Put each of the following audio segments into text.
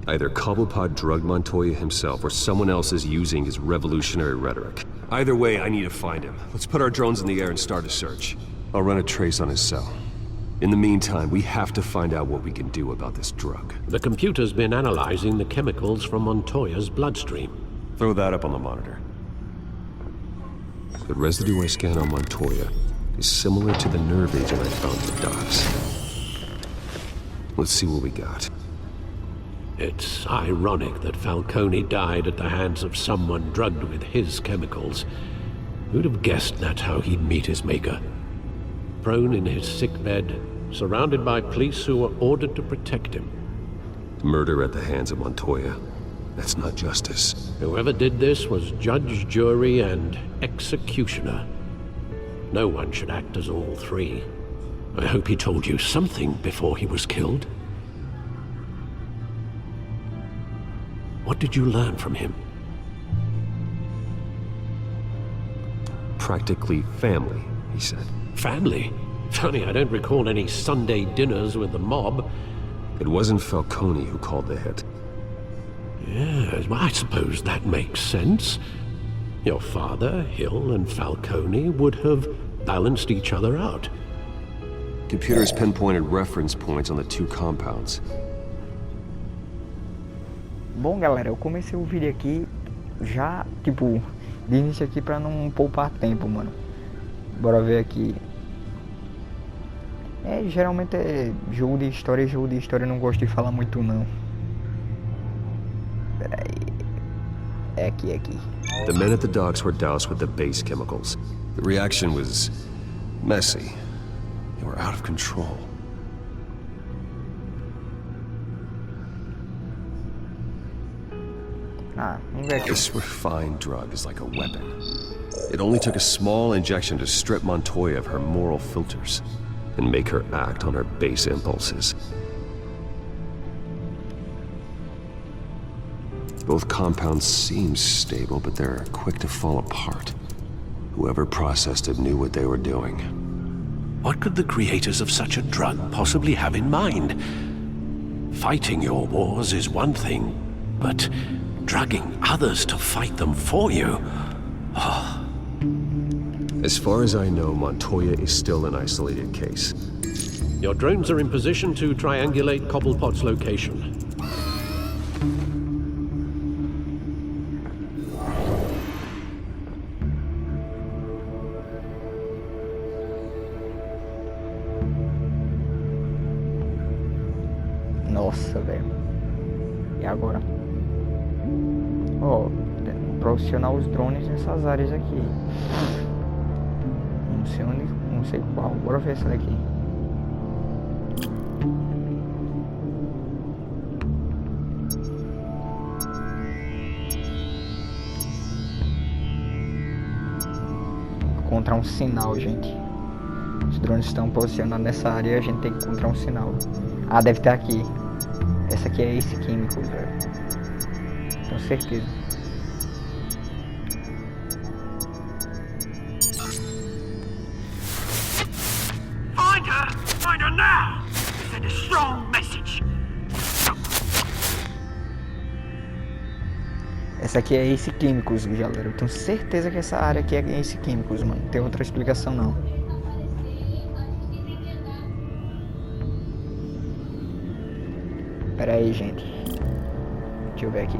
Either Cobblepot drugged Montoya himself or someone else is using his revolutionary rhetoric. Either way, I need to find him. Let's put our drones in the air and start a search. I'll run a trace on his cell. In the meantime, we have to find out what we can do about this drug. The computer's been analyzing the chemicals from Montoya's bloodstream. Throw that up on the monitor. The residue I scanned on Montoya is similar to the nerve agent I found at the docks. Let's see what we got. It's ironic that Falcone died at the hands of someone drugged with his chemicals. Who'd have guessed that's how he'd meet his maker? Prone in his sickbed, surrounded by police who were ordered to protect him. Murder at the hands of Montoya. That's not justice. Whoever did this was judge, jury, and executioner. No one should act as all three. I hope he told you something before he was killed. What did you learn from him? Practically family, he said. Family? Funny, I don't recall any Sunday dinners with the mob. It wasn't Falcone who called the hit. Yes, well, I suppose that makes sense. Your father, Hill, and Falcone would have balanced each other out. Computers pinpointed reference points on the two compounds. Bom, galera, eu comecei o vídeo aqui já, tipo, de início aqui pra não poupar tempo, mano. Bora ver aqui. Geralmente é jogo de história eu não gosto de falar muito não. Pera aí. É aqui. The men at the docks were doused with the base chemicals. The reaction was messy. They were out of control. Vamos ver aqui. This refined drug is like a weapon. It only took a small injection to strip Montoya of her moral filters and make her act on her base impulses. Both compounds seem stable, but they're quick to fall apart. Whoever processed it knew what they were doing. What could the creators of such a drug possibly have in mind? Fighting your wars is one thing, but drugging others to fight them for you? Oh. As far as I know, Montoya is still an isolated case. Your drones are in position to triangulate Cobblepot's location. Nossa, velho. E agora? Profissional os drones nessas áreas aqui. Não sei onde, não sei qual. Bora ver essa daqui. Encontrar um sinal, gente. Os drones estão posicionados nessa área e a gente tem que encontrar um sinal. Deve estar aqui. Essa aqui é esse químico, velho. Com certeza. Find her now! Send a strong message. Essa aqui é Ace Químicos, galera. Eu tenho certeza que essa área aqui é Ace Químicos, mano. Não tem outra explicação, não. Pera aí, gente. Deixa eu ver aqui.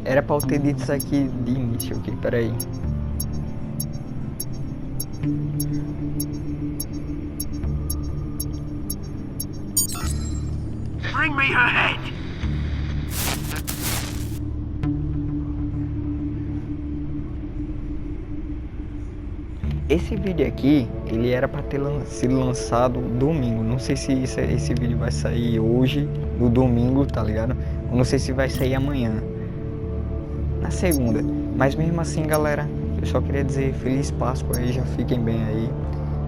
Era pra eu ter dito isso aqui de início, ok? Pera aí. Bring me her head! Esse vídeo aqui, ele era para ter sido lançado domingo. Não sei se esse vídeo vai sair hoje, no domingo, tá ligado? Eu não sei se vai sair amanhã, na segunda. Mas mesmo assim, galera, eu só queria dizer Feliz Páscoa aí, já fiquem bem aí.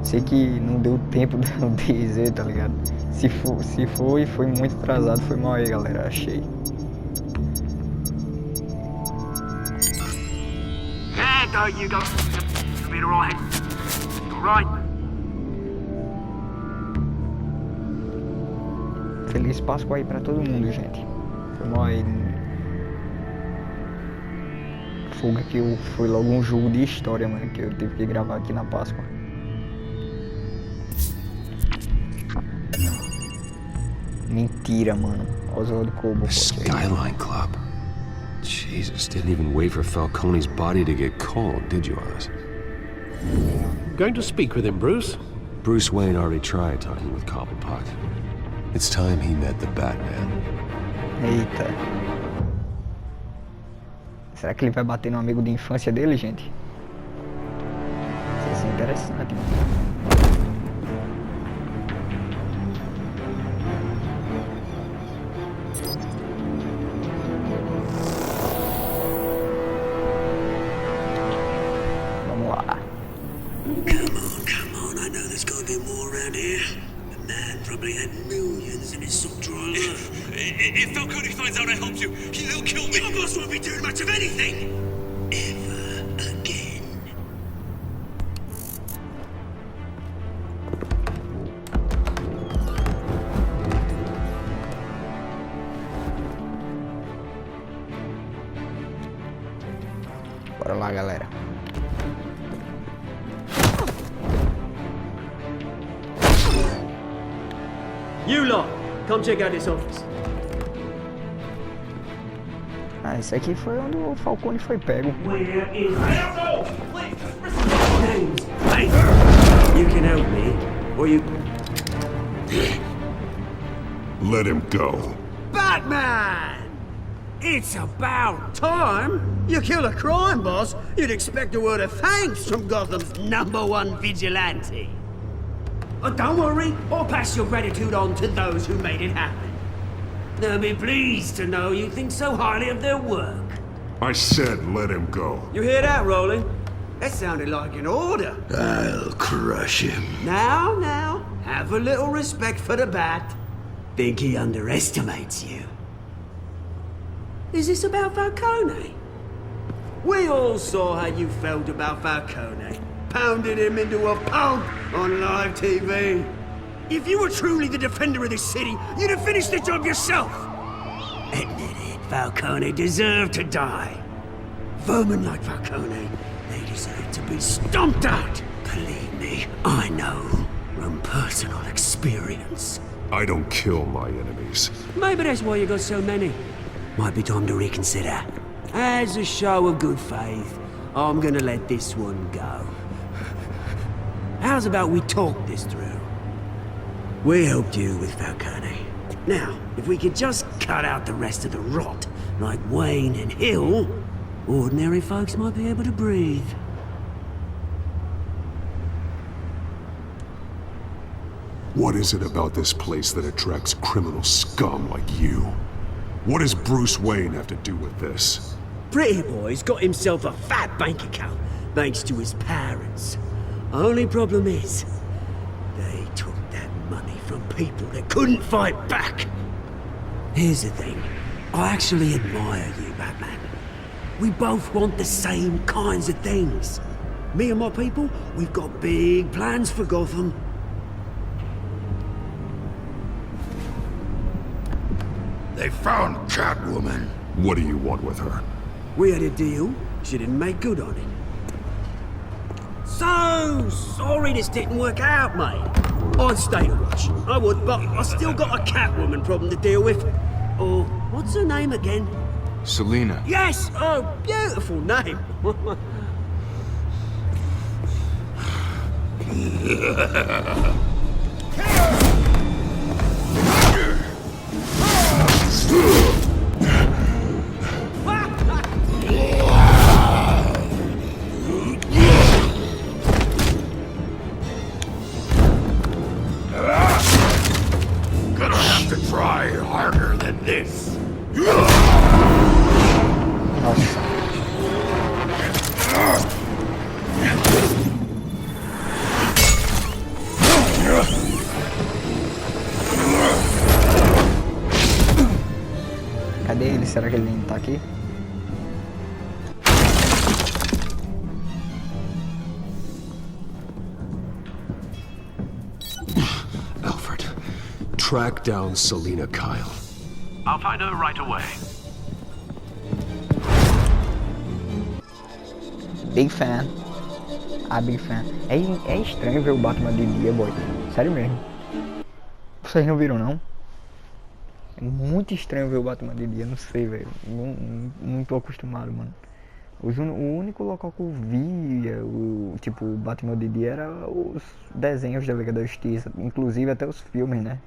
Sei que não deu tempo de eu dizer, tá ligado? Se foi muito atrasado, foi mal aí, galera, achei. There you go. You'll be alright. Alright. Feliz Páscoa aí pra todo mundo, gente. Foi mal aí. Fogo que foi logo um jogo de história, mano, que eu tive que gravar aqui na Páscoa. Mentira, mano. Oswald Cobo. Skyline Club. Jesus, didn't even wait for Falcone's body to get cold, did you, Oz? Going to speak with him, Bruce? Bruce Wayne already tried talking with Cobblepot. It's time he met the Batman. Eita. Será que ele vai bater no amigo de infância dele, gente? Isso é interessante, mano. Come on, I know there's gotta be more around here. The man probably had millions in his sock drawer. If Falcone finds out I helped you, he'll kill me. Your boss won't be doing much of anything. Ever again. Bora lá, galera. You lot, come check out this office. Ah, esse aqui foi onde o Falcone foi pego. Where is names? Hey, you can help me, or you... Let him go. Batman! It's about time. You kill a crime boss, you'd expect a word of thanks from Gotham's #1 vigilante. Oh, don't worry, I'll pass your gratitude on to those who made it happen. They'll be pleased to know you think so highly of their work. I said let him go. You hear that, Rolling? That sounded like an order. I'll crush him. Now, have a little respect for the Bat. Think he underestimates you. Is this about Falcone? We all saw how you felt about Falcone. Pounded him into a pulp on live TV. If you were truly the defender of this city, you'd have finished the job yourself. Admit it, Falcone deserved to die. Vermin like Falcone, they deserve to be stomped out. Believe me, I know from personal experience. I don't kill my enemies. Maybe that's why you got so many. Might be time to reconsider. As a show of good faith, I'm gonna let this one go. How's about we talk this through? We helped you with Falcone. Now, if we could just cut out the rest of the rot, like Wayne and Hill, ordinary folks might be able to breathe. What is it about this place that attracts criminal scum like you? What does Bruce Wayne have to do with this? Pretty Boy's got himself a fat bank account, thanks to his parents. Only problem is, they took that money from people that couldn't fight back. Here's the thing. I actually admire you, Batman. We both want the same kinds of things. Me and my people, we've got big plans for Gotham. They found Catwoman. What do you want with her? We had a deal. She didn't make good on it. So sorry this didn't work out, mate. I'd stay to watch. I would, but I still got a Catwoman problem to deal with. Oh, what's her name again? Selena. Yes! Oh, beautiful name. Será que ele nem tá aqui? Alfred, track down Selina Kyle. I'll find her right away. Big fan. Big fan. É estranho ver o Batman de dia, boy. Sério mesmo. Vocês não viram, não? É muito estranho ver o Batman de dia, não sei, velho. Não tô acostumado, mano. O único local que eu via tipo, o Batman de dia era os desenhos da Liga da Justiça. Inclusive até os filmes, né?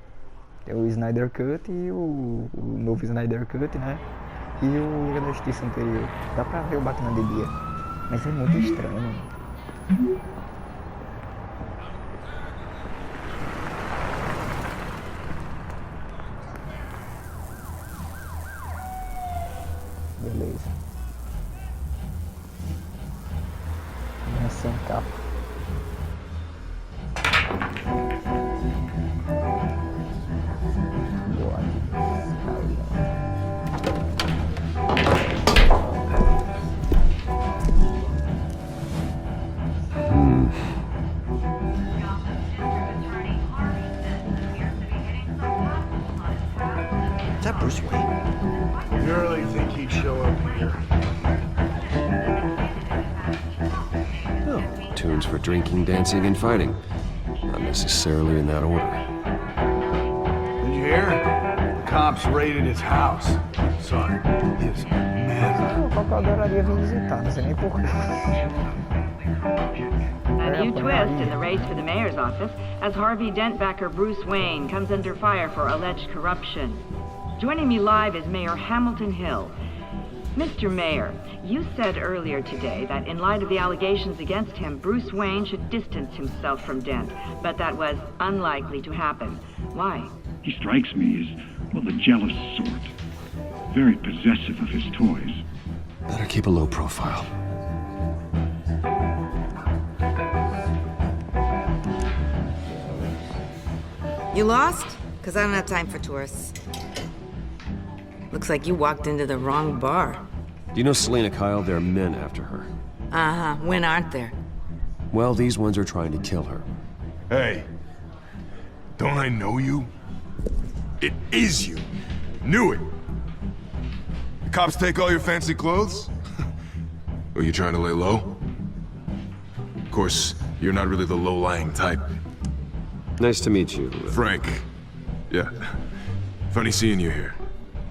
Tem o Snyder Cut e o novo Snyder Cut, né? E o Liga da Justiça anterior. Dá pra ver o Batman de dia. Mas é muito estranho, mano. Beleza. Sem capa. Boa. Is that Bruce Wayne? You really think he'd show up here? Tunes for drinking, dancing, and fighting. Not necessarily in that order. Did you hear? The cops raided his house. Sorry, his manor. Qual que eu adoraria vir visitar, não sei nem porquê. A new twist in the race for the mayor's office as Harvey Dent backer Bruce Wayne comes under fire for alleged corruption. Joining me live is Mayor Hamilton Hill. Mr. Mayor, you said earlier today that in light of the allegations against him, Bruce Wayne should distance himself from Dent, but that was unlikely to happen. Why? He strikes me as, well, the jealous sort. Very possessive of his toys. Better keep a low profile. You lost? Because I don't have time for tourists. Looks like you walked into the wrong bar. Do you know Selina Kyle? There are men after her. Uh-huh. When aren't there? Well, these ones are trying to kill her. Hey, don't I know you? It is you. Knew it. The cops take all your fancy clothes? Are you trying to lay low? Of course, you're not really the low-lying type. Nice to meet you. Frank. Yeah. Funny seeing you here.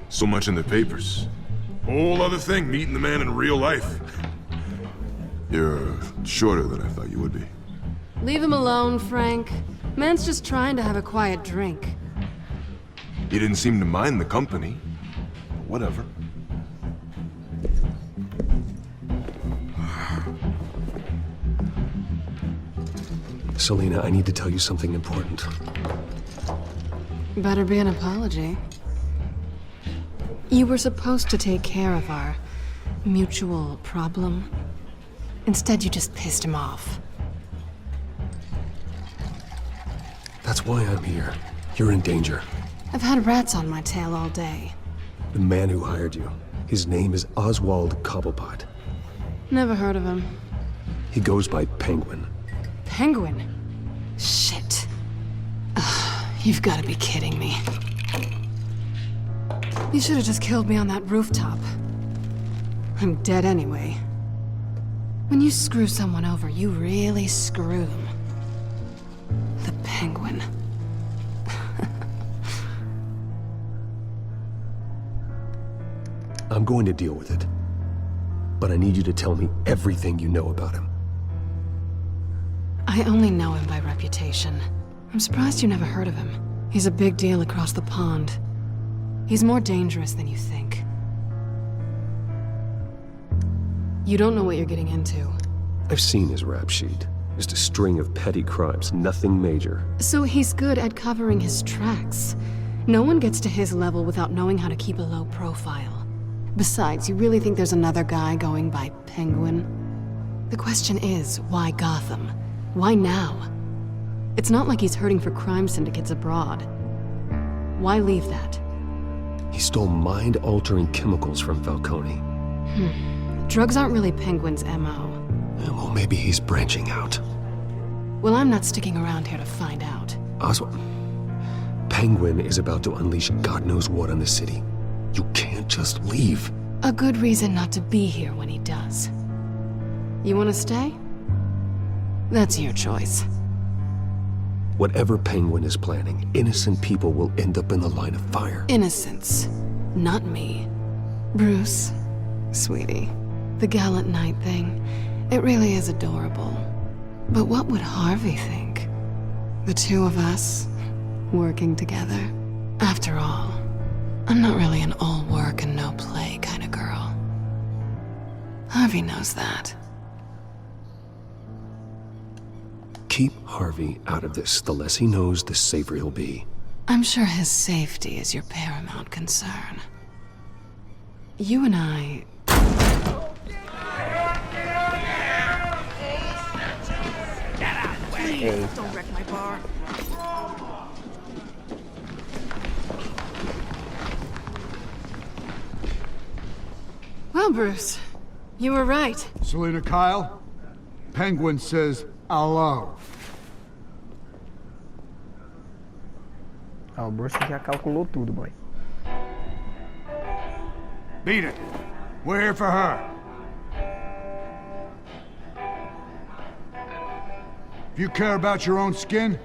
So much in the papers. Whole other thing, meeting the man in real life. You're shorter than I thought you would be. Leave him alone, Frank. Man's just trying to have a quiet drink. You didn't seem to mind the company. Whatever. Selina, I need to tell you something important. Better be an apology. You were supposed to take care of our mutual problem. Instead, you just pissed him off. That's why I'm here. You're in danger. I've had rats on my tail all day. The man who hired you. His name is Oswald Cobblepot. Never heard of him. He goes by Penguin. Penguin? Shit. Ugh, you've got to be kidding me. You should have just killed me on that rooftop. I'm dead anyway. When you screw someone over, you really screw them. The Penguin. I'm going to deal with it. But I need you to tell me everything you know about him. I only know him by reputation. I'm surprised you never heard of him. He's a big deal across the pond. He's more dangerous than you think. You don't know what you're getting into. I've seen his rap sheet. Just a string of petty crimes, nothing major. So he's good at covering his tracks. No one gets to his level without knowing how to keep a low profile. Besides, you really think there's another guy going by Penguin? The question is, why Gotham? Why now? It's not like he's hurting for crime syndicates abroad. Why leave that? He stole mind-altering chemicals from Falcone. Drugs aren't really Penguin's MO. Well, maybe he's branching out. Well, I'm not sticking around here to find out. Oswald, Penguin is about to unleash God knows what on the city. You can't just leave. A good reason not to be here when he does. You want to stay? That's your choice. Whatever Penguin is planning, innocent people will end up in the line of fire. Innocence, not me. Bruce, sweetie, the gallant knight thing, it really is adorable. But what would Harvey think? The two of us, working together. After all, I'm not really an all work and no play kind of girl. Harvey knows that. Keep Harvey out of this. The less he knows, the safer he'll be. I'm sure his safety is your paramount concern. You and I... Please, don't wreck my bar. Well, Bruce, you were right. Selina Kyle, Penguin says hello. Ó, o Bruce já calculou tudo, boy. Beat it. We're here for her. If you care about your own skin,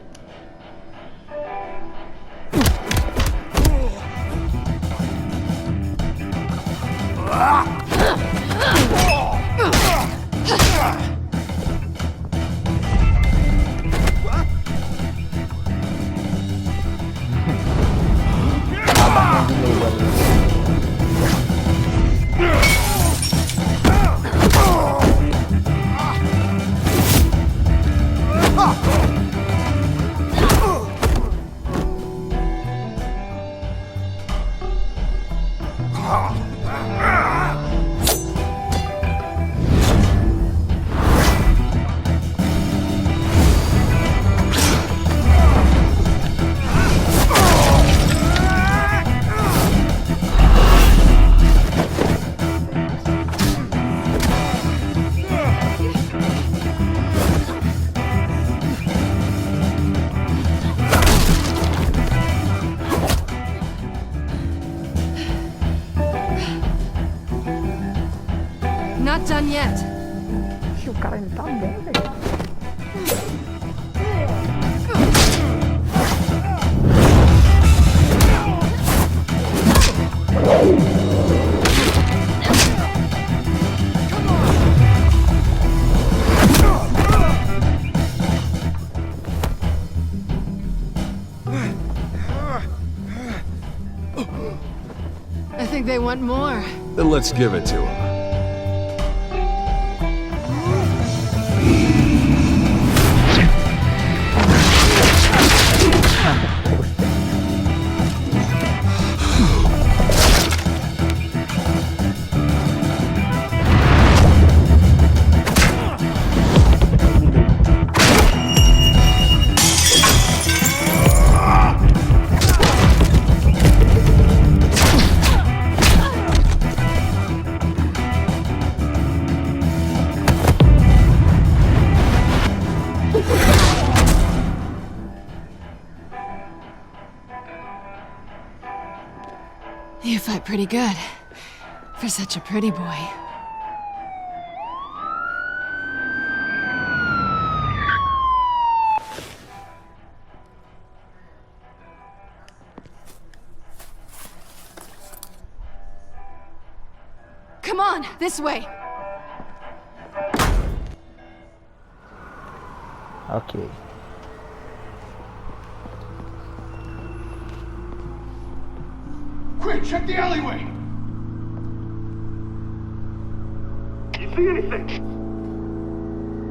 Not done yet. O cara ainda tá bem, velho. I think they want more. Then let's give it to him. You fight pretty good. For such a pretty boy. Come on, this way. Ok. quick, check the alleyway. You see anything?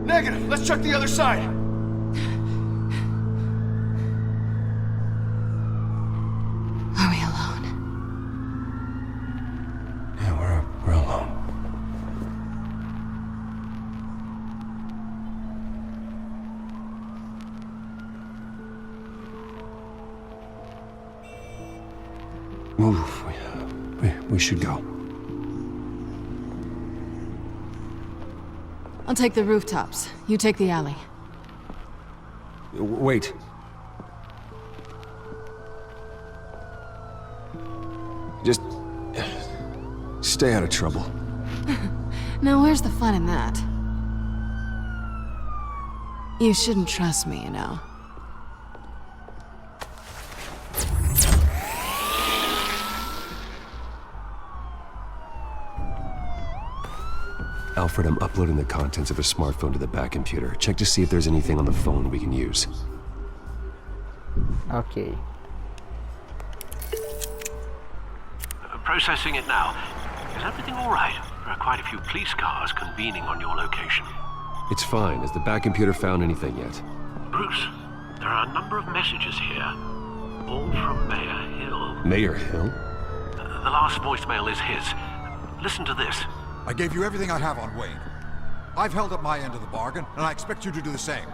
Negative. Let's check the other side. Are we alone? Yeah, we're alone. Oof, should go. I'll take the rooftops. You take the alley. Wait. Just stay out of trouble. Now where's the fun in that? You shouldn't trust me, you know. Alfred, I'm uploading the contents of a smartphone to the back computer. Check to see if there's anything on the phone we can use. Ok. Processing it now. Is everything all right? There are quite a few police cars convening on your location. It's fine. Has the back computer found anything yet? Bruce, there are a number of messages here. All from Mayor Hill. Mayor Hill? The last voicemail is his. Listen to this. I gave you everything I have on Wayne. I've held up my end of the bargain, and I expect you to do the same.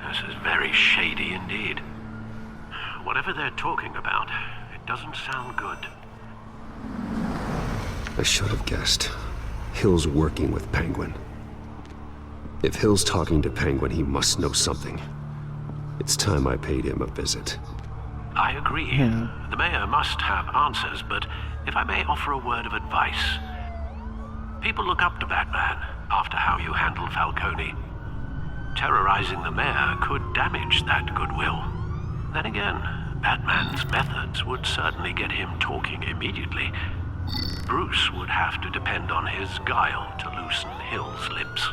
This is very shady indeed. Whatever they're talking about, it doesn't sound good. I should have guessed. Hill's working with Penguin. If Hill's talking to Penguin, he must know something. It's time I paid him a visit. I agree. The mayor must have answers, but if I may offer a word of advice. People look up to Batman after how you handled Falcone. Terrorizing the mayor could damage that goodwill. Then again, Batman's methods would certainly get him talking immediately. Bruce would have to depend on his guile to loosen Hill's lips.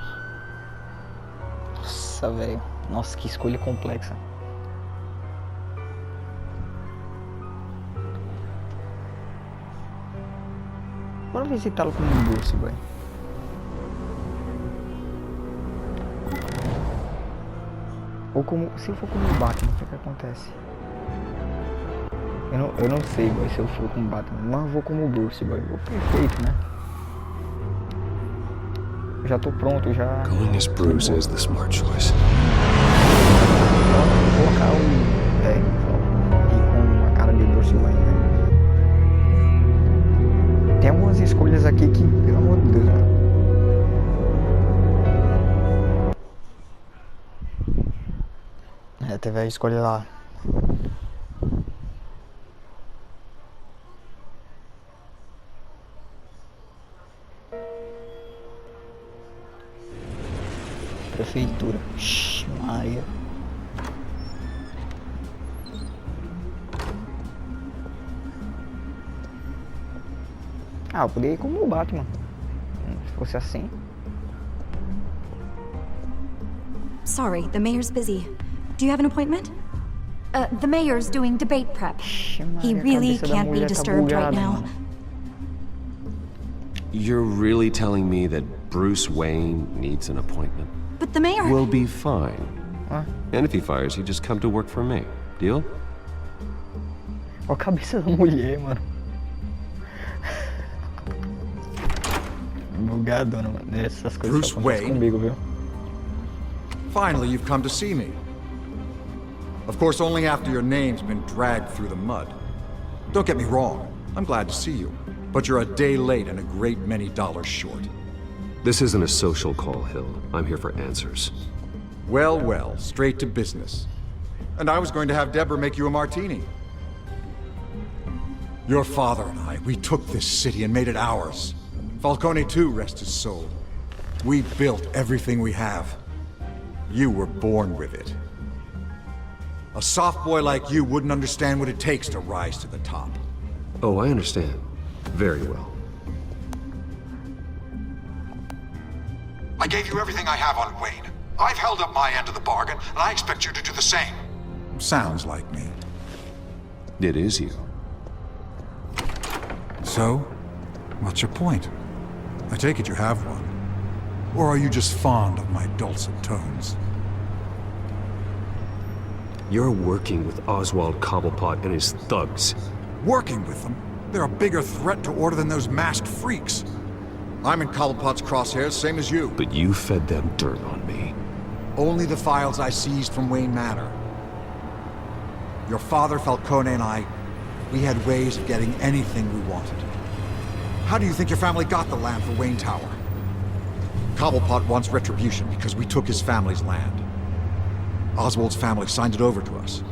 Nossa, velho. Nossa, que escolha complexa. Bora visitá-lo como um Bruce, velho. Ou como... Se for como Batman, o que acontece? Eu não sei, boy, se eu for como Batman. Mas eu vou como Bruce, boy. Vou perfeito, né? Eu já tô pronto, já... Going as Bruce is the smart choice. Vou colocar o... com a cara de Bruce Wayne, né? Tem algumas escolhas aqui que, pelo amor de Deus, mano. Teve a escolha lá. Prefeitura. Maria. Eu poderia ir como o Batman. Se fosse assim. Sorry, the mayor's busy. Do you have an appointment? The mayor's doing debate prep. He really can't be disturbed right now. You're really telling me that Bruce Wayne needs an appointment? But the mayor... We'll be fine. And if he fires, you just come to work for me. Deal? Olha a cabeça da mulher, mano. Bugado, mano. Essas coisas só acontecem comigo, viu? Finally, you've come to see me. Of course, only after your name's been dragged through the mud. Don't get me wrong, I'm glad to see you. But you're a day late and a great many dollars short. This isn't a social call, Hill. I'm here for answers. Well, well, straight to business. And I was going to have Deborah make you a martini. Your father and I, we took this city and made it ours. Falcone too, rest his soul. We built everything we have. You were born with it. A soft boy like you wouldn't understand what it takes to rise to the top. Oh, I understand. Very well. I gave you everything I have on Wayne. I've held up my end of the bargain, and I expect you to do the same. Sounds like me. It is you. So, what's your point? I take it you have one. Or are you just fond of my dulcet tones? You're working with Oswald Cobblepot and his thugs. Working with them? They're a bigger threat to order than those masked freaks. I'm in Cobblepot's crosshairs, same as you. But you fed them dirt on me. Only the files I seized from Wayne Manor. Your father, Falcone, and I, we had ways of getting anything we wanted. How do you think your family got the land for Wayne Tower? Cobblepot wants retribution because we took his family's land. Oswald's family signed it over to us,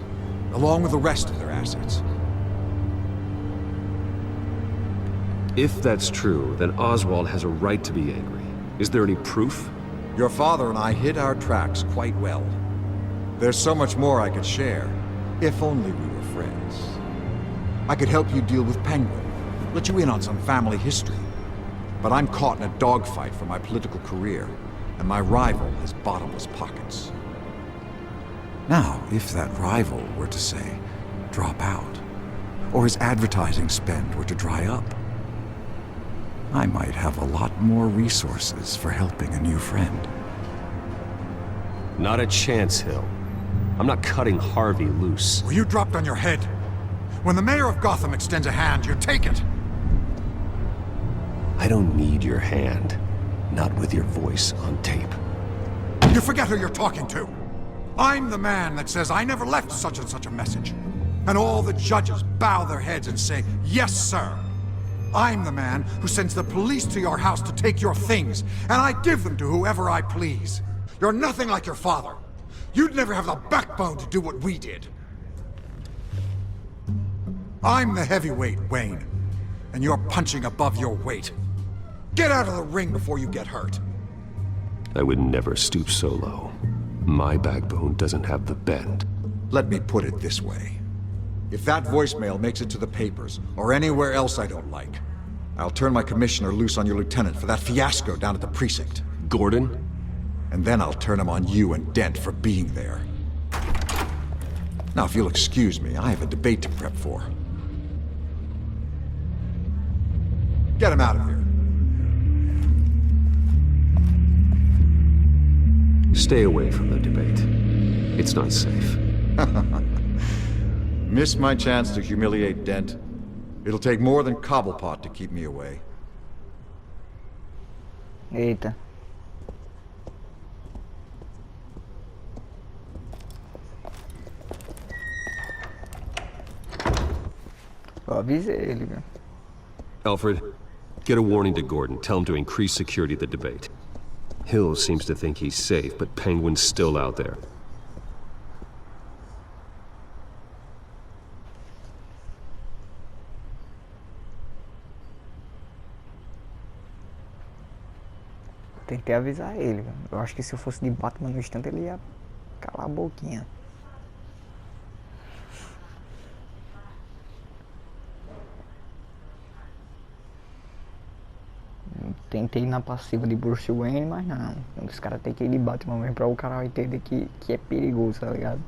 along with the rest of their assets. If that's true, then Oswald has a right to be angry. Is there any proof? Your father and I hid our tracks quite well. There's so much more I could share, if only we were friends. I could help you deal with Penguin, let you in on some family history. But I'm caught in a dogfight for my political career, and my rival has bottomless pockets. Now, if that rival were to say, drop out, or his advertising spend were to dry up, I might have a lot more resources for helping a new friend. Not a chance, Hill. I'm not cutting Harvey loose. Well, you dropped on your head. When the mayor of Gotham extends a hand, you take it. I don't need your hand. Not with your voice on tape. You forget who you're talking to. I'm the man that says I never left such and such a message. And all the judges bow their heads and say, yes, sir. I'm the man who sends the police to your house to take your things, and I give them to whoever I please. You're nothing like your father. You'd never have the backbone to do what we did. I'm the heavyweight, Wayne, and you're punching above your weight. Get out of the ring before you get hurt. I would never stoop so low. My backbone doesn't have the bend. Let me put it this way. If that voicemail makes it to the papers, or anywhere else I don't like, I'll turn my commissioner loose on your lieutenant for that fiasco down at the precinct. Gordon? And then I'll turn him on you and Dent for being there. Now, if you'll excuse me, I have a debate to prep for. Get him out of here. Stay away from the debate. It's not safe. Miss my chance to humiliate Dent. It'll take more than Cobblepot to keep me away. Eita. Eu avisei ele, velho. Alfred, get a warning to Gordon. Tell him to increase security at the debate. Hill seems to think he's safe, but Penguin's still out there. Tentei avisar ele, velho. Eu acho que se eu fosse de Batman no instante ele ia calar a boquinha. Tentei ir na passiva de Bruce Wayne, mas não. Os caras tem que ir de Batman mesmo pra o cara entender que é perigoso, tá ligado?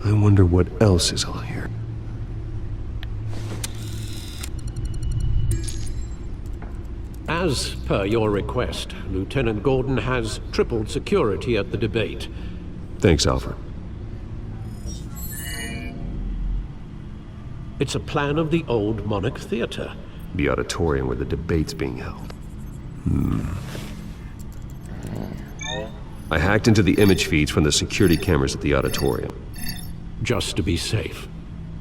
I wonder what else is on here. As per your request, Lieutenant Gordon has tripled security at the debate. Thanks, Alfred. It's a plan of the old Monarch Theater. The auditorium where the debate's being held. I hacked into the image feeds from the security cameras at the auditorium. Just to be safe.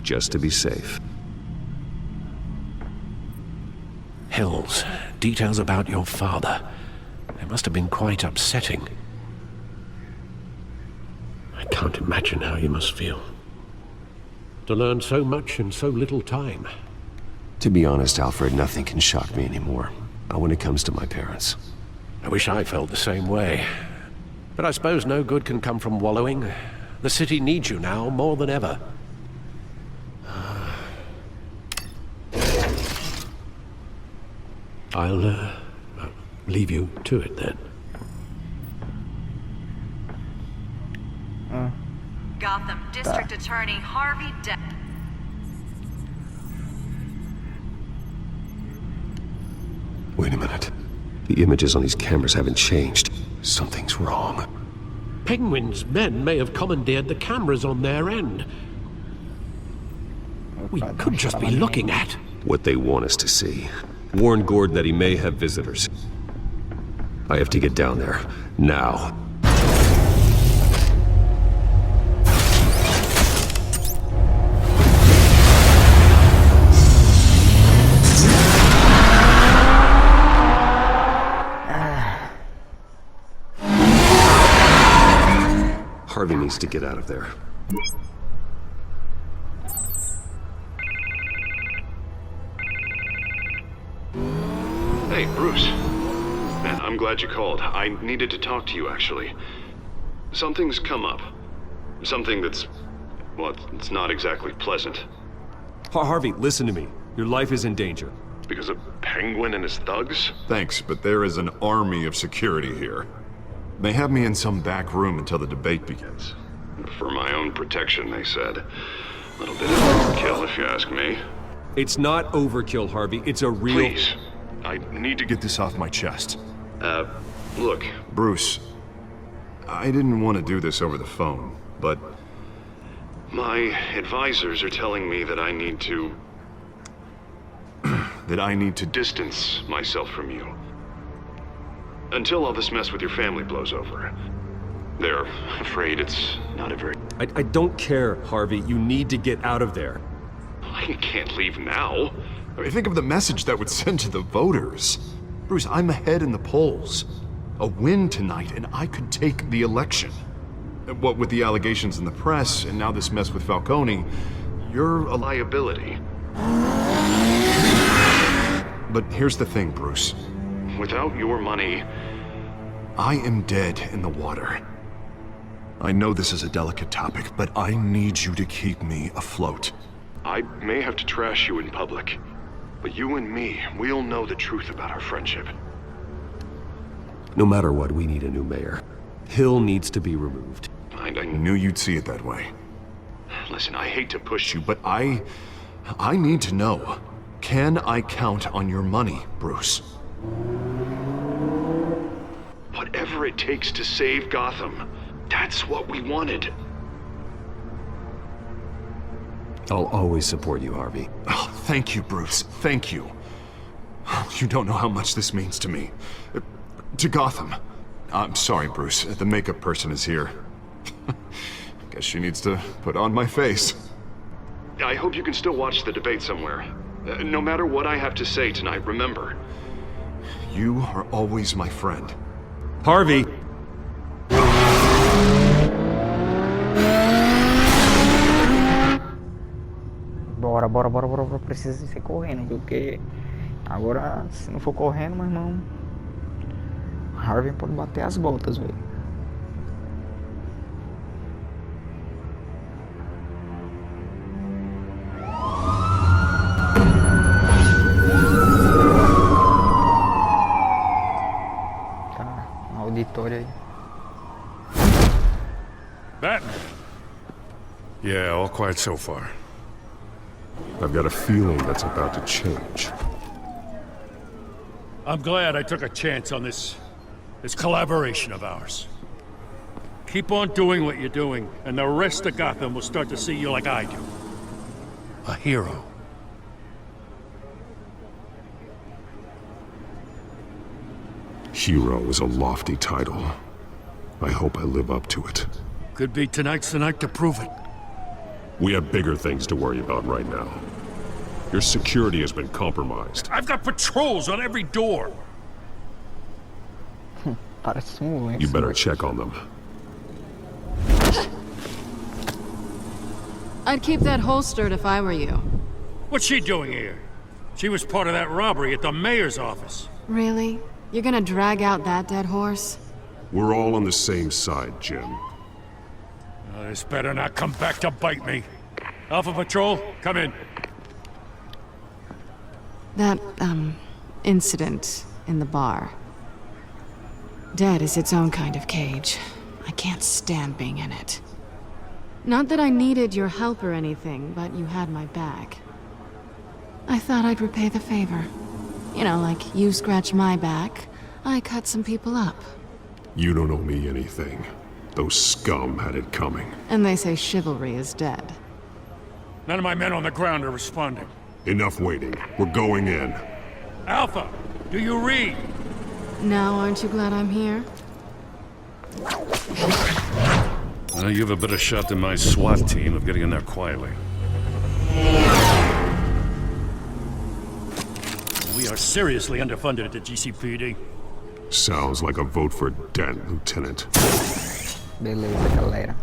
Just to be safe. Hills, details about your father. It must have been quite upsetting. I can't imagine how you must feel. To learn so much in so little time. To be honest, Alfred, nothing can shock me anymore. Not when it comes to my parents. I wish I felt the same way. But I suppose no good can come from wallowing. The city needs you now more than ever. I'll leave you to it then. Gotham District Attorney Harvey Dent. Wait a minute. The images on these cameras haven't changed. Something's wrong. Penguin's men may have commandeered the cameras on their end. We could just be looking at what they want us to see. Warn Gordon that he may have visitors. I have to get down there. Now. Harvey needs to get out of there. Hey, Bruce. Man, I'm glad you called. I needed to talk to you, actually. Something's come up. Something that's... well, it's not exactly pleasant. Harvey, listen to me. Your life is in danger. Because of Penguin and his thugs? Thanks, but there is an army of security here. They have me in some back room until the debate begins. For my own protection, they said. A little bit of overkill, if you ask me. It's not overkill, Harvey. It's a real... Please. I need to get this off my chest. Look. Bruce, I didn't want to do this over the phone, but... my advisors are telling me that I need to... that I need to distance myself from you. Until all this mess with your family blows over. They're afraid it's not a very... I don't care, Harvey. You need to get out of there. I can't leave now. I mean, think of the message that would send to the voters. Bruce, I'm ahead in the polls. A win tonight, and I could take the election. What with the allegations in the press, and now this mess with Falcone, you're a liability. But here's the thing, Bruce. Without your money... I am dead in the water. I know this is a delicate topic, but I need you to keep me afloat. I may have to trash you in public, but you and me, we'll know the truth about our friendship. No matter what, we need a new mayor. Hill needs to be removed. I knew you'd see it that way. Listen, I hate to push you, But I need to know. Can I count on your money, Bruce? Whatever it takes to save Gotham, that's what we wanted. I'll always support you, Harvey. Oh, thank you, Bruce. Thank you. You don't know how much this means to me. To Gotham. I'm sorry, Bruce. The makeup person is here. Guess she needs to put on my face. I hope you can still watch the debate somewhere. No matter what I have to say tonight, remember. You are always my friend. Harvey! Bora. Precisa ser correndo, porque agora, se não for correndo, meu irmão, Harvey pode bater as botas, velho. Tá, auditório aí. Batman. Yeah, all quiet so far. I've got a feeling that's about to change. I'm glad I took a chance on this collaboration of ours. Keep on doing what you're doing, and the rest of Gotham will start to see you like I do. A hero. Hero is a lofty title. I hope I live up to it. Could be tonight's the night to prove it. We have bigger things to worry about right now. Your security has been compromised. I've got patrols on every door. You better check on them. I'd keep that holstered if I were you. What's she doing here? She was part of that robbery at the mayor's office. Really? You're gonna drag out that dead horse? We're all on the same side, Jim. Oh, this better not come back to bite me. Alpha Patrol, come in. That, incident in the bar. Dead is its own kind of cage. I can't stand being in it. Not that I needed your help or anything, but you had my back. I thought I'd repay the favor. You know, like you scratch my back, I cut some people up. You don't owe me anything. Those scum had it coming. And they say chivalry is dead. None of my men on the ground are responding. Enough waiting. We're going in. Alpha, do you read? Now aren't you glad I'm here? You have a better shot than my SWAT team of getting in there quietly. We are seriously underfunded at the GCPD. Sounds like a vote for Dent, Lieutenant. Beleza, galera.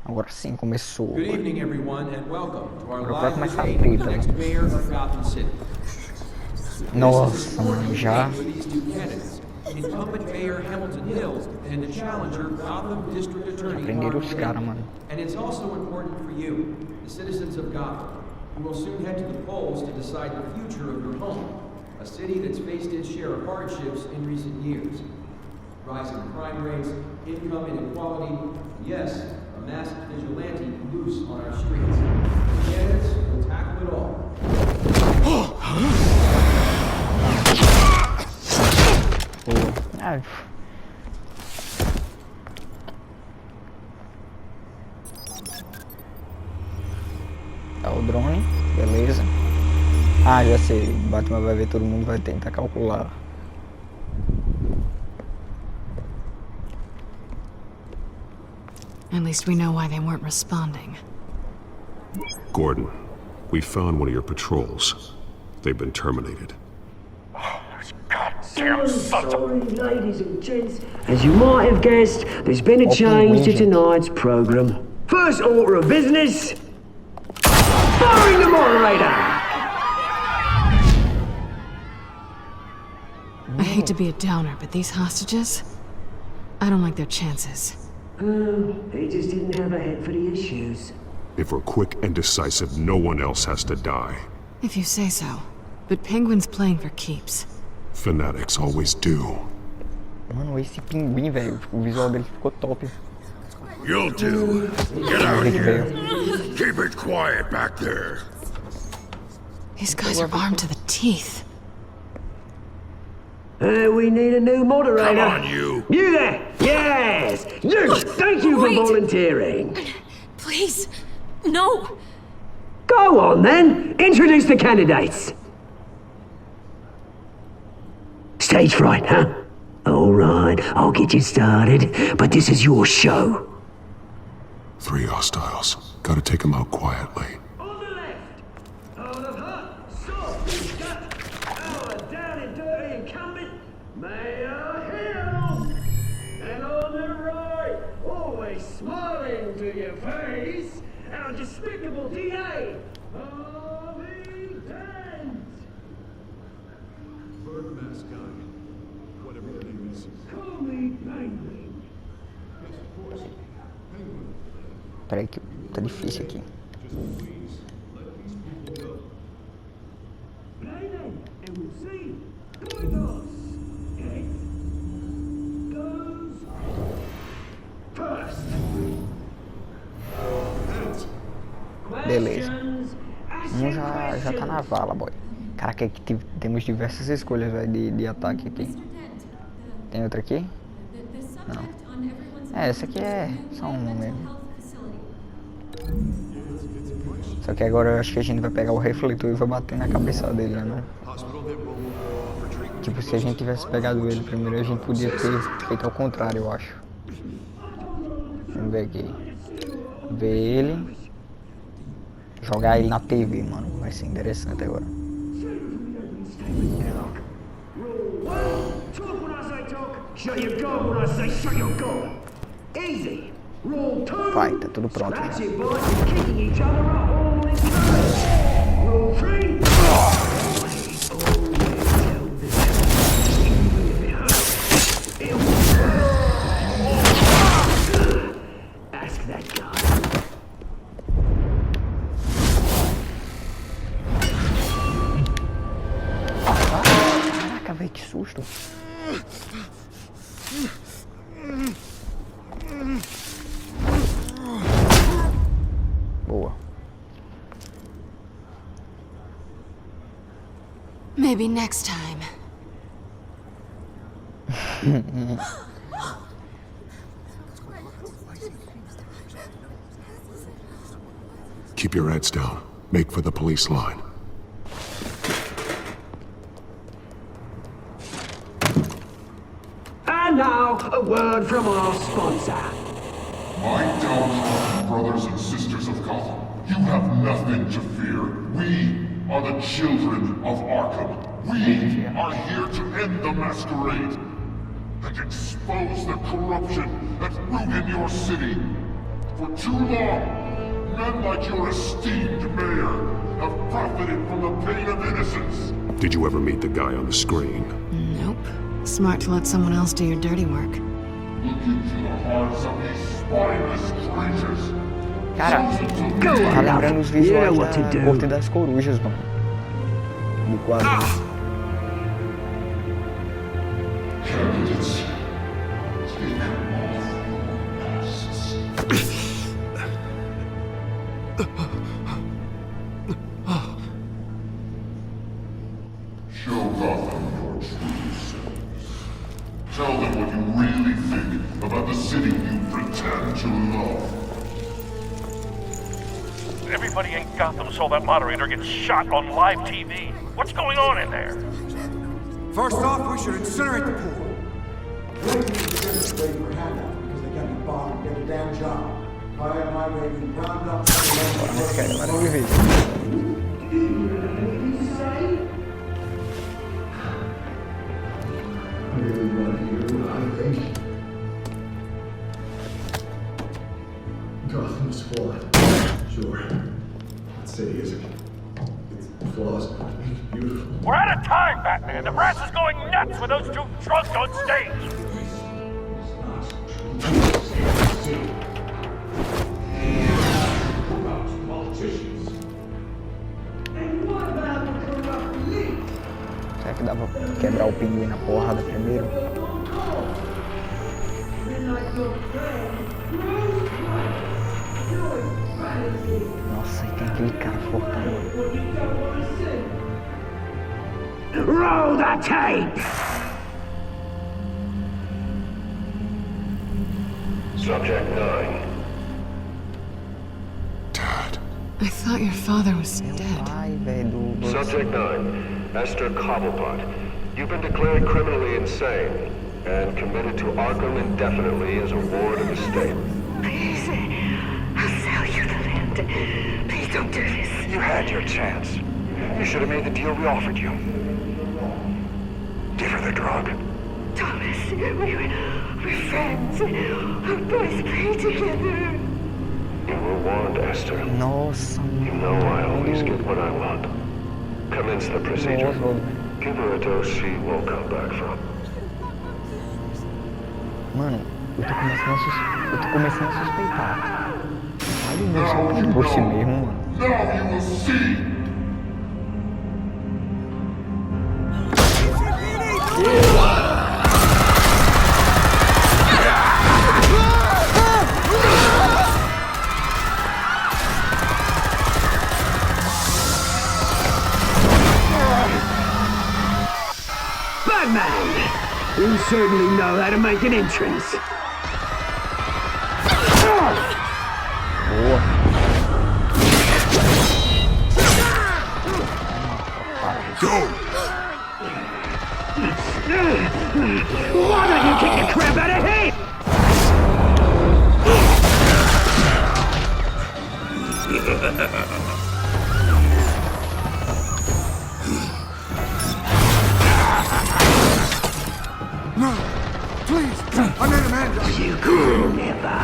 Agora sim começou. Good evening, everyone, and welcome to our Agora vai live começar a debate with the treta. next mayor of Gotham City. Nossa, mano, já. With these two candidates, incumbent Mayor Hamilton Hills and the challenger Gotham District Attorney Prenderam os Harvey caras, Dent. mano. And it's also important for you, the citizens of Gotham, who will soon head to the polls to decide the future of your home, a city that's faced its share of hardships in recent years. Rising crime rates, income inequality, yes, a masked vigilante loose on our streets. The candidates will tackle it all. Ah, tá o drone, beleza. Ah, já sei, Batman vai ver todo mundo, vai tentar calcular. At least we know why they weren't responding. Gordon, we found one of your patrols. They've been terminated. Damn sorry, ladies and gents. As you might have guessed, there's been a change to tonight's program. First order of business, firing the moderator! I hate to be a downer, but these hostages, I don't like their chances. He just didn't have a head for the issues. If we're quick and decisive, no one else has to die. If you say so. But Penguin's playing for keeps. Fanatics always do. Mano, esse pinguim, velho, o visual dele ficou top. You'll do. Get out here. Keep it quiet back there. These guys are armed to the teeth. We need a new moderator. Come on, you. You there! Yes! You! Thank you for volunteering. Please, no. Go on then. Introduce the candidates. Stage fright, huh? All right, I'll get you started, but this is your show. 3 hostiles. Gotta take them out quietly. On the left, out of her, soft, gut, our down and dirty incumbent, Mayor Hill. And on the right, always smiling to your face, our despicable DA, Harvey Dent. Bird mascot. Whatever your name is. Call me Penguin. Yes, of course. Penguin. Peraí que tá difícil aqui. Just please, let these people go. Play then, and we'll see. Cuidos. Heads. Goes. First. Beleza. Já tá na vala, boy. Caraca, aqui temos diversas escolhas, véio, de ataque aqui. Tem outra aqui? Não. É, essa aqui é só uma mesmo. Só que agora eu acho que a gente vai pegar o refletor e vai bater na cabeça dele, né? Tipo, se a gente tivesse pegado ele primeiro, a gente podia ter feito ao contrário, eu acho. Vamos ver aqui. Ver ele. Jogar ele na TV, mano. Vai ser interessante agora. Talk when I say talk. Shut your gob when I say shut your gob. Easy. Rule 2. Vai, tá tudo pronto. That's Já. it, boys. You're kicking each other up all this time. Rule 3. Ask that guy. Caraca, velho, que susto. Boa. Maybe next time. Keep your heads down. Make for the police line. And now, a word from our sponsor. My downtrodden brothers and sisters of Gotham, you have nothing to fear. We are the children of Arkham. We are here to end the masquerade and expose the corruption that's rooted your city. For too long, men like your esteemed mayor have profited from the pain of innocence. Did you ever meet the guy on the screen? Nope. Smart to let someone else do your dirty work. Look into the hearts of these spineless creatures. Cara, tá lembrando os visuais da Corte das Corujas, mano. Do quadro. Candidates, take off masks. Show Gotham your true selves. Tell them what you really think about the city you pretend to love. Everybody in Gotham saw that moderator get shot on live TV. What's going on in there? First off, we should incinerate the pool. Waiting for handout because they can't be bothered to get a damn job. I am my rating round up. Gotham's flawed. Sure. That city isn't. Its flaws make it beautiful. We're out of time, Batman. The brass is going nuts with those two drunks on stage. Será que dá pra quebrar o pinguim na porrada primeiro? Nossa, e tem aquele cara fortão. Roll the tape! Subject 9. I thought your father was dead. Subject 9, Esther Cobblepot. You've been declared criminally insane and committed to Arkham indefinitely as a ward of the state. Please, I'll sell you the land. Please don't do this. You had your chance. You should have made the deal we offered you. Give her the drug. Thomas, we're friends. Our boys play together. You were warned, Esther. Nossa. You know I always get what I want. Commence the procedure. Give her a dose she won't come back from. Mano, eu tô começando a suspeitar. Ai, meu Deus, é por si mesmo, mano. Now you will see! Batman! You certainly know how to make an entrance. Boa. Go! Why don't you kick the crap out of him? No! Please! I made Amanda! You could never.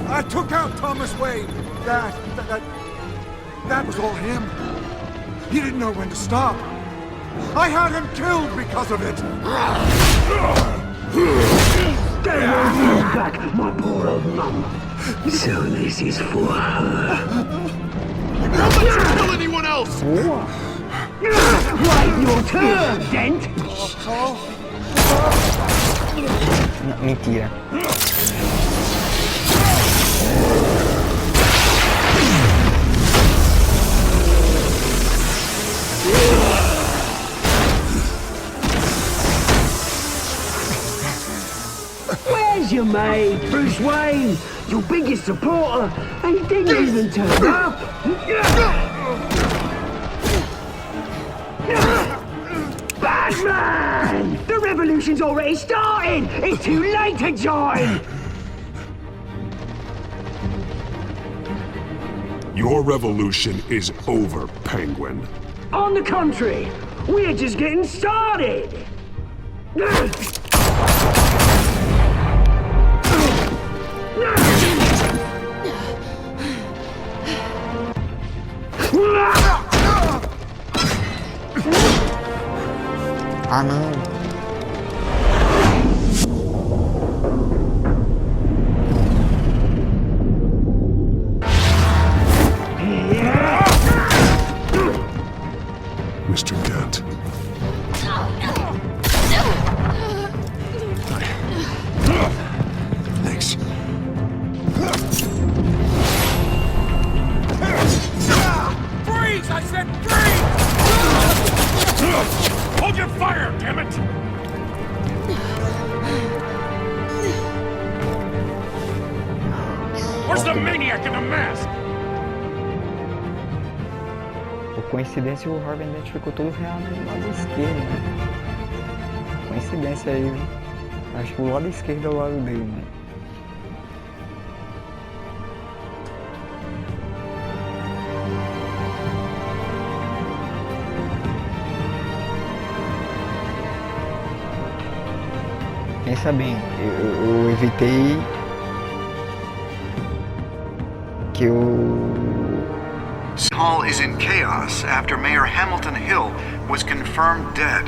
I took out Thomas Wayne. That was all him. He didn't know when to stop. I had him killed because of it. They won't bring back my poor old mum. So this is for her. Don't let you kill anyone else! Wait your turn, Dent! Não, mentira. Where's your mate, Bruce Wayne? Your biggest supporter, and he didn't even turn up. Batman! The revolution's already started! It's too late to join! Your revolution is over, Penguin. On the contrary, we're just getting started! Ah, não. Mr. Dent. Thanks. Freeze! I said freeze! Hold your fire, damn it! Where's the maniac in the mask? Por coincidência, o Harvey identificou todo o real do lado esquerdo, né? Coincidência aí, viu? Acho que o lado esquerdo é o lado dele, né? Pensa bem, eu evitei que Hall is in chaos after Mayor Hamilton Hill was confirmed dead.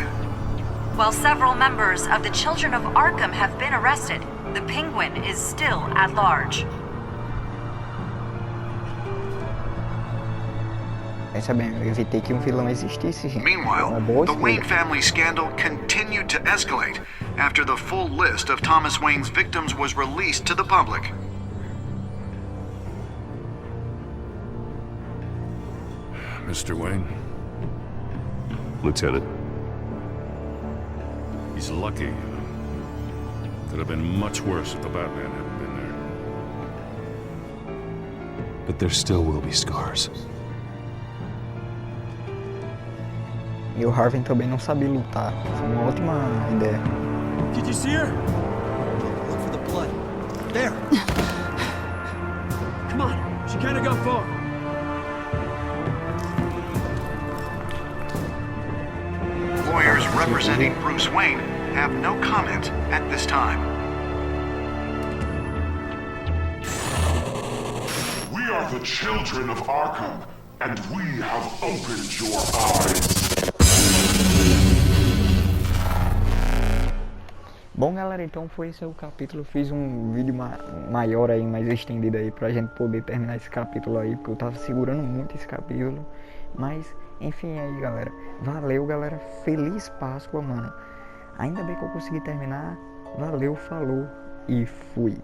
While several members of the Children of Arkham have been arrested, the Penguin is still at large. Pensa bem, eu evitei que vilão existisse, gente. Meanwhile, the Wayne family scandal continued to escalate after the full list of Thomas Wayne's victims was released to the public. Mr. Wayne? Lieutenant. He's lucky. Could have been much worse if the Batman hadn't been there. But there still will be scars. E o Harvey também não sabia lutar. Foi uma ótima ideia. Did you see her? Look for the blood. There. Come on. She can't have gone far. Lawyers representing Bruce Wayne have no comment at this time. We are the children of Arkham, and we have opened your eyes. Bom, galera, então foi esse o capítulo. Eu fiz um vídeo maior aí, mais estendido aí, pra gente poder terminar esse capítulo aí, porque eu tava segurando muito esse capítulo. Mas, enfim, aí, galera. Valeu, galera. Feliz Páscoa, mano. Ainda bem que eu consegui terminar. Valeu, falou e fui.